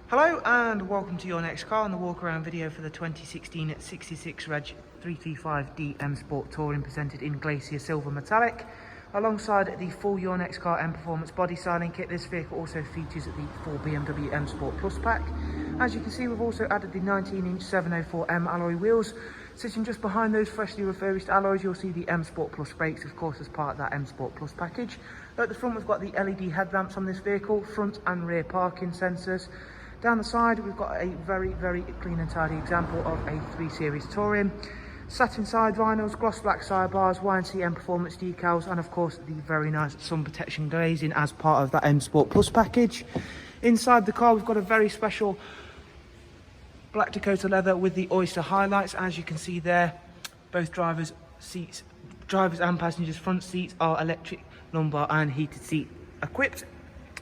Hello and welcome to your next car and the walk around video for the 2016 66 Reg 335D M Sport Touring presented in Glacier Silver Metallic. Alongside the full Your Next Car M Performance body styling kit, this vehicle also features the full BMW M Sport Plus pack. As you can see, we've also added the 19-inch 704M alloy wheels. Sitting just behind those freshly refurbished alloys, you'll see the M Sport Plus brakes, of course, as part of that M Sport Plus package. At the front, we've got the LED headlamps on this vehicle, front and rear parking sensors. Down the side, we've got a very clean and tidy example of a 3 Series Touring. Satin side vinyls, gloss black sidebars, YNC Mperformance decals, and of course the very nice sun protection glazing as part of that M Sport Plus package. Inside the car, we've got a very special black Dakota leather with the oyster highlights. As you can see there, both drivers and passengers front seats are electric lumbar and heated seat equipped.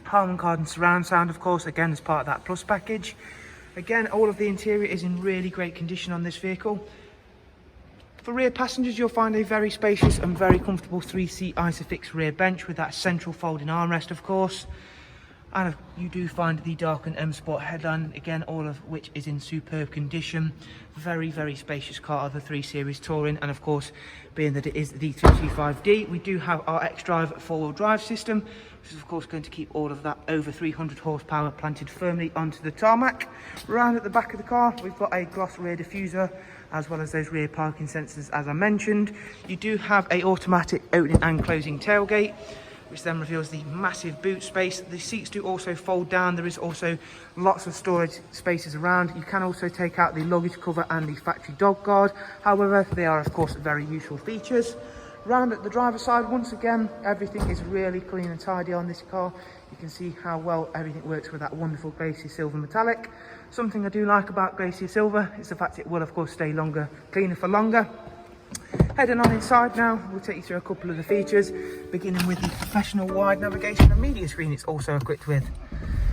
Harman Kardon surround sound, of course, again as part of that Plus package. Again, all of the interior is in really great condition on this vehicle. For rear passengers, you'll find a very spacious and very comfortable 3-seat Isofix rear bench with that central folding armrest, of course. And you do find the darkened M Sport headline, again, all of which is in superb condition. Very spacious car of the 3 Series Touring, and of course, being that it is the 325D, we do have our Xdrive 4-wheel drive system, which is of course going to keep all of that over 300 horsepower planted firmly onto the tarmac. Around at the back of the car, we've got a gloss rear diffuser, as well as those rear parking sensors as I mentioned. You do have a automatic opening and closing tailgate, which then reveals the massive boot space. The seats do also fold down. There is also lots of storage spaces around. You can also take out the luggage cover and the factory dog guard. However, they are of course very useful features. Round at the driver's side, once again, everything is really clean and tidy on this car. You can see how well everything works with that wonderful Glacier Silver Metallic. Something I do like about Glacier Silver is the fact it will of course stay cleaner for longer. Heading on inside now, we'll take you through a couple of the features, beginning with the professional wide navigation and media screen it's also equipped with.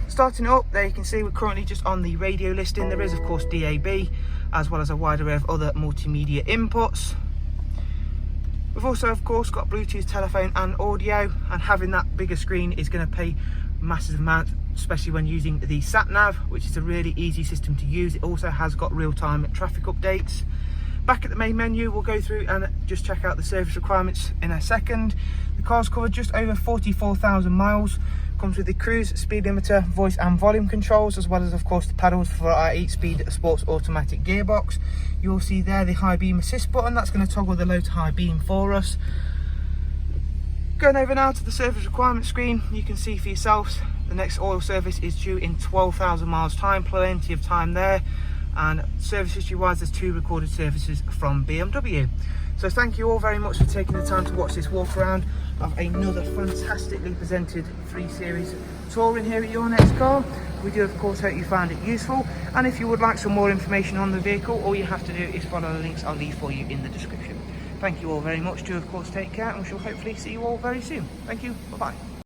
Starting up, there you can see we're currently just on the radio listing. There is of course DAB, as well as a wide array of other multimedia inputs. We've also of course got Bluetooth, telephone and audio, and having that bigger screen is going to pay massive amount, especially when using the sat nav, which is a really easy system to use. It also has got real-time traffic updates. Back at the main menu, we'll go through and just check out the service requirements in a second. The car's covered just over 44,000 miles. Comes with the cruise, speed limiter, voice and volume controls, as well as of course the pedals for our 8-speed sports automatic gearbox. You'll see there the high beam assist button. That's going to toggle the low to high beam for us. Going over now to the service requirement screen, you can see for yourselves the next oil service is due in 12,000 miles time, plenty of time there. And service history wise, there's 2 recorded services from BMW. So thank you all very much for taking the time to watch this walk around of another fantastically presented 3 Series Touring here at Your Next Car. We do of course hope you found it useful, and if you would like some more information on the vehicle, all you have to do is follow the links I'll leave for you in the description. Thank you all very much. Do of course take care, and we shall hopefully see you all very soon. Thank you, bye bye.